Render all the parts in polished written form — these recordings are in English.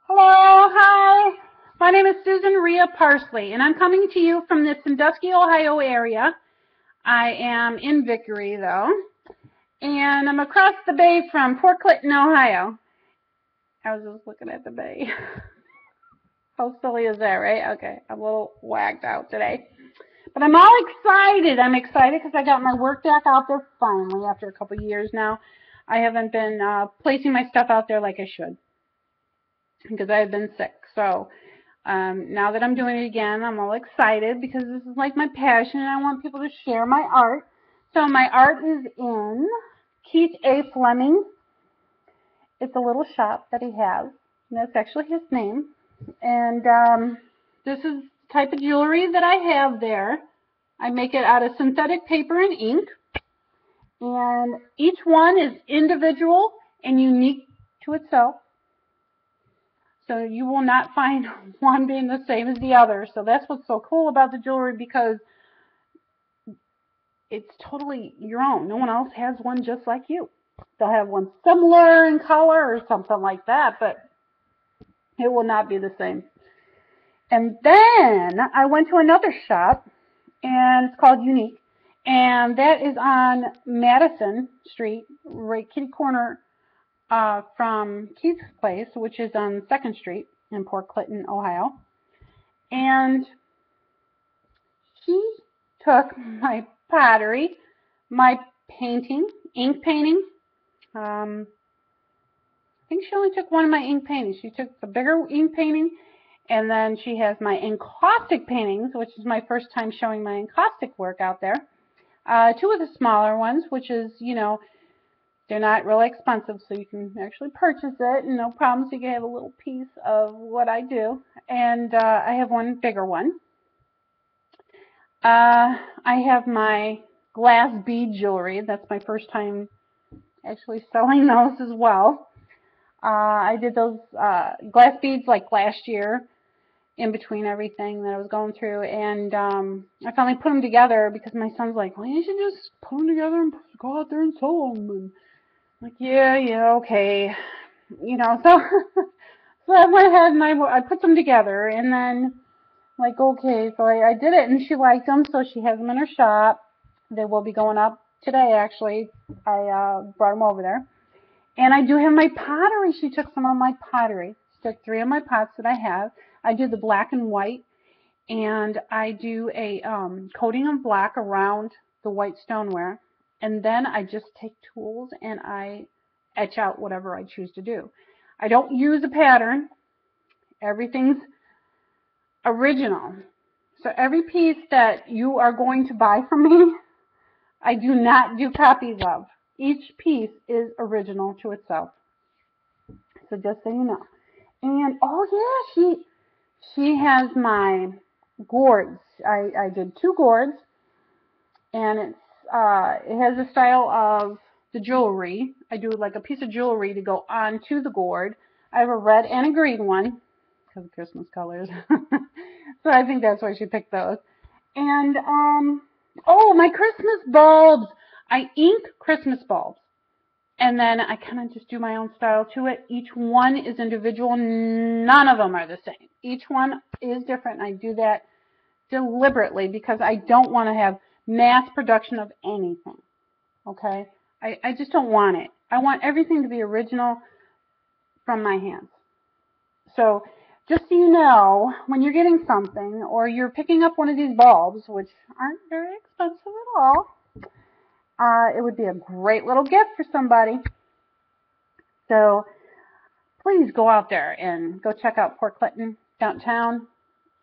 Hello, hi. My name is Susan Rhea Parsley, and I'm coming to you from the Sandusky, Ohio area. I am in Vickery, though, and I'm across the bay from Port Clinton, Ohio. I was just looking at the bay. How silly is that, right? Okay, I'm a little whacked out today. But I'm all excited. I'm excited because I got my work deck out there finally after a couple years now. I haven't been placing my stuff out there like I should because I've been sick. So now that I'm doing it again, I'm all excited because this is like my passion and I want people to share my art. So my art is in Keith A. Fleming. It's a little shop that he has, and that's actually his name. And this is the type of jewelry that I have there. I make it out of synthetic paper and ink, and each one is individual and unique to itself. So you will not find one being the same as the other. So that's what's so cool about the jewelry, because it's totally your own. No one else has one just like you. They'll have one similar in color or something like that, but it will not be the same. And then I went to another shop, and it's called Unique, and that is on Madison Street, right kitty corner from Keith's place, which is on 2nd Street in Port Clinton, Ohio. And she took my pottery, my painting, ink painting. I think she only took one of my ink paintings. She took the bigger ink painting, and then she has my encaustic paintings, which is my first time showing my encaustic work out there. Two of the smaller ones, which is, they're not really expensive, so you can actually purchase it, and no problem, so you can have a little piece of what I do. And I have one bigger one. I have my glass bead jewelry. That's my first time actually selling those as well. I did those glass beads like last year, in between everything that I was going through, and I finally put them together because my son's like, well, you should just put them together and go out there and sell them. And I'm like, yeah, okay. So so I went ahead and I put them together, and then like, okay, so I did it, and she liked them, so she has them in her shop. They will be going up today, actually. I brought them over there. And I do have my pottery. She took some of my pottery. She took 3 of my pots that I have. I do the black and white, and I do a coating of black around the white stoneware. And then I just take tools and I etch out whatever I choose to do. I don't use a pattern. Everything's original. So every piece that you are going to buy from me, I do not do copies of. Each piece is original to itself. So just so you know. And oh yeah, she has my gourds. I did 2 gourds, and it has the style of the jewelry. I do like a piece of jewelry to go onto the gourd. I have a red and a green one because of Christmas colors. So I think that's why she picked those. And oh, my Christmas bulbs. I ink Christmas bulbs. And then I kind of just do my own style to it. Each one is individual. None of them are the same. Each one is different. And I do that deliberately because I don't want to have mass production of anything. Okay? I just don't want it. I want everything to be original from my hands. So just so you know, when you're getting something or you're picking up one of these bulbs, which aren't very expensive at all, it would be a great little gift for somebody. So please go out there and go check out Port Clinton downtown.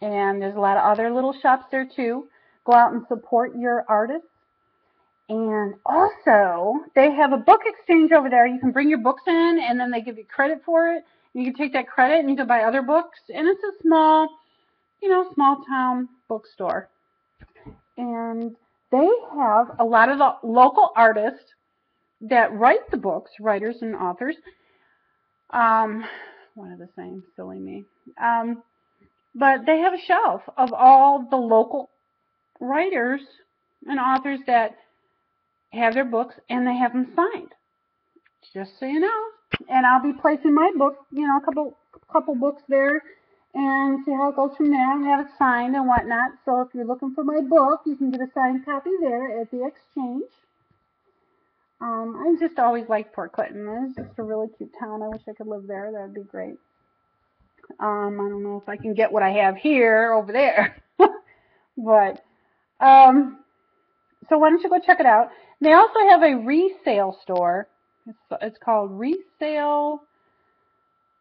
And there's a lot of other little shops there too. Go out and support your artists. And also, they have a book exchange over there. You can bring your books in, and then they give you credit for it. You can take that credit and you can buy other books. And it's a small, small town bookstore. And they have a lot of the local artists that write the books, writers and authors. One of the same, silly me. But they have a shelf of all the local writers and authors that have their books, and they have them signed. Just so you know. And I'll be placing my book, you know, a couple books there, and see how it goes from there, and have it signed and whatnot. So if you're looking for my book, you can get a signed copy there at the Exchange. I just always liked Port Clinton. It's just a really cute town. I wish I could live there. That'd be great. I don't know if I can get what I have here over there, but so why don't you go check it out? They also have a resale store. It's called Resale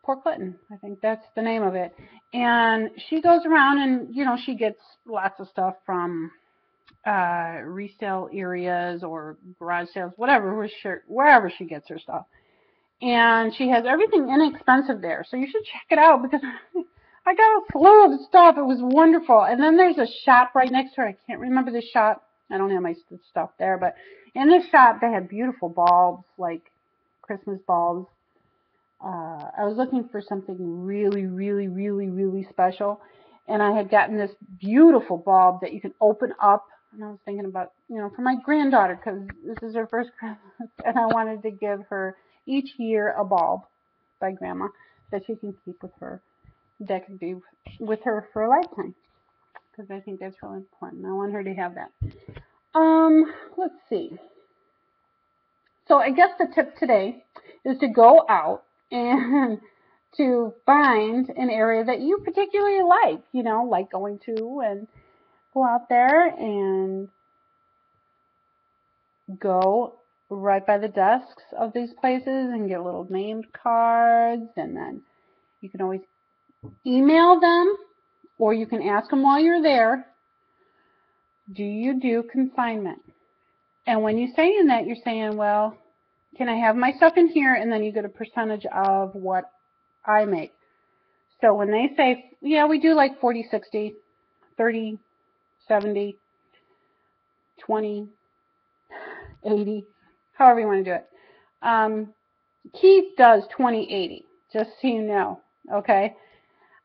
Port Clinton. I think that's the name of it. And she goes around and, you know, she gets lots of stuff from resale areas or garage sales, whatever, wherever she gets her stuff. And she has everything inexpensive there. So you should check it out because I got a slew of stuff. It was wonderful. And then there's a shop right next to her. I can't remember the shop. I don't have my stuff there. But in the shop, they had beautiful bulbs, like Christmas bulbs. I was looking for something really, really, really, really special. And I had gotten this beautiful bulb that you can open up. And I was thinking about, you know, for my granddaughter, because this is her first Christmas. And I wanted to give her each year a bulb by Grandma that she can keep with her. That could be with her for a lifetime. Because I think that's really important. I want her to have that. Let's see. So I guess the tip today is to go out and to find an area that you particularly like, you know, like going to, and go out there and go right by the desks of these places and get little named cards, and then you can always email them, or you can ask them while you're there, do you do consignment? And when you're saying that, you're saying, well, can I have my stuff in here? And then you get a percentage of what I make. So when they say, yeah, we do like 40, 60, 30, 70, 20, 80, however you want to do it. Keith does 20/80, just so you know, okay?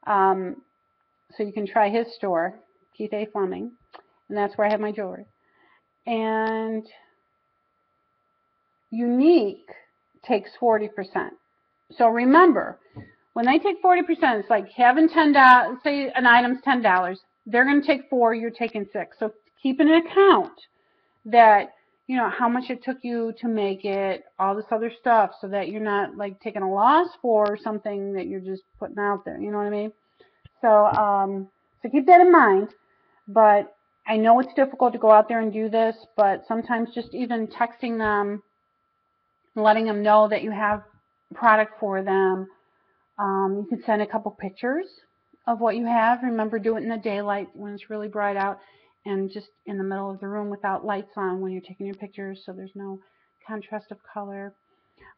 So you can try his store, Keith A. Fleming, and that's where I have my jewelry. And Unique takes 40%. So remember, when they take 40%, it's like having $10, say an item's $10, they're going to take 4, you're taking 6. So keep an account that, you know, how much it took you to make it, all this other stuff, so that you're not like taking a loss for something that you're just putting out there. You know what I mean? So, so keep that in mind. But I know it's difficult to go out there and do this, but sometimes just even texting them, letting them know that you have product for them. You can send a couple pictures of what you have. Remember, do it in the daylight when it's really bright out, and just in the middle of the room without lights on when you're taking your pictures, so there's no contrast of color.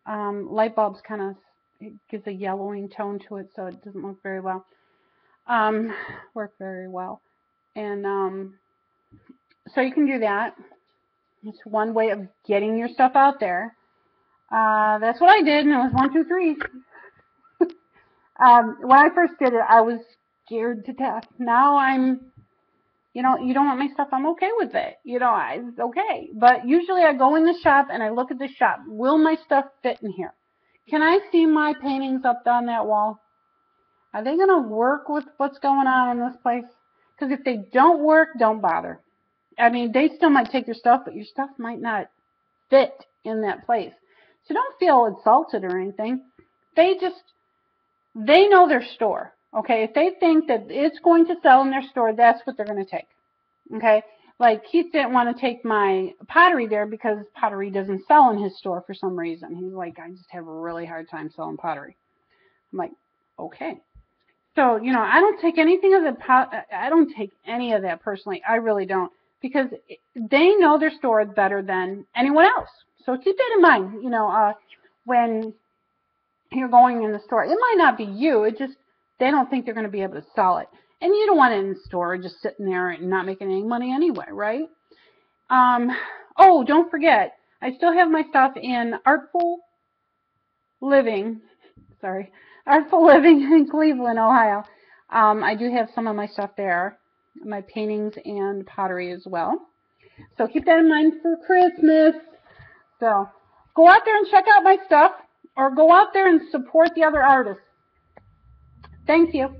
Light bulbs kind of, it gives a yellowing tone to it, so it doesn't look very well. Work very well. And so you can do that. It's one way of getting your stuff out there. That's what I did, and it was 1, 2, 3. When I first did it, I was scared to death. Now I'm, you know, you don't want my stuff, I'm okay with it. You know, it's okay. But usually I go in the shop and I look at the shop. Will my stuff fit in here? Can I see my paintings up on that wall? Are they going to work with what's going on in this place? Because if they don't work, don't bother. I mean, they still might take your stuff, but your stuff might not fit in that place. So don't feel insulted or anything. They know their store. Okay, if they think that it's going to sell in their store, that's what they're going to take. Okay, like Keith didn't want to take my pottery there because pottery doesn't sell in his store for some reason. He's like, I just have a really hard time selling pottery. I'm like, okay. So, you know, I don't take anything of I don't take any of that personally. I really don't, because they know their store better than anyone else. So keep that in mind, you know, when you're going in the store. It might not be you. It just, they don't think they're going to be able to sell it. And you don't want it in the store just sitting there and not making any money anyway, right? Oh, don't forget, I still have my stuff in Artful Living. Sorry. Artful Living in Cleveland, Ohio. I do have some of my stuff there, my paintings and pottery as well. So keep that in mind for Christmas. So go out there and check out my stuff. or go out there and support the other artists. Thank you.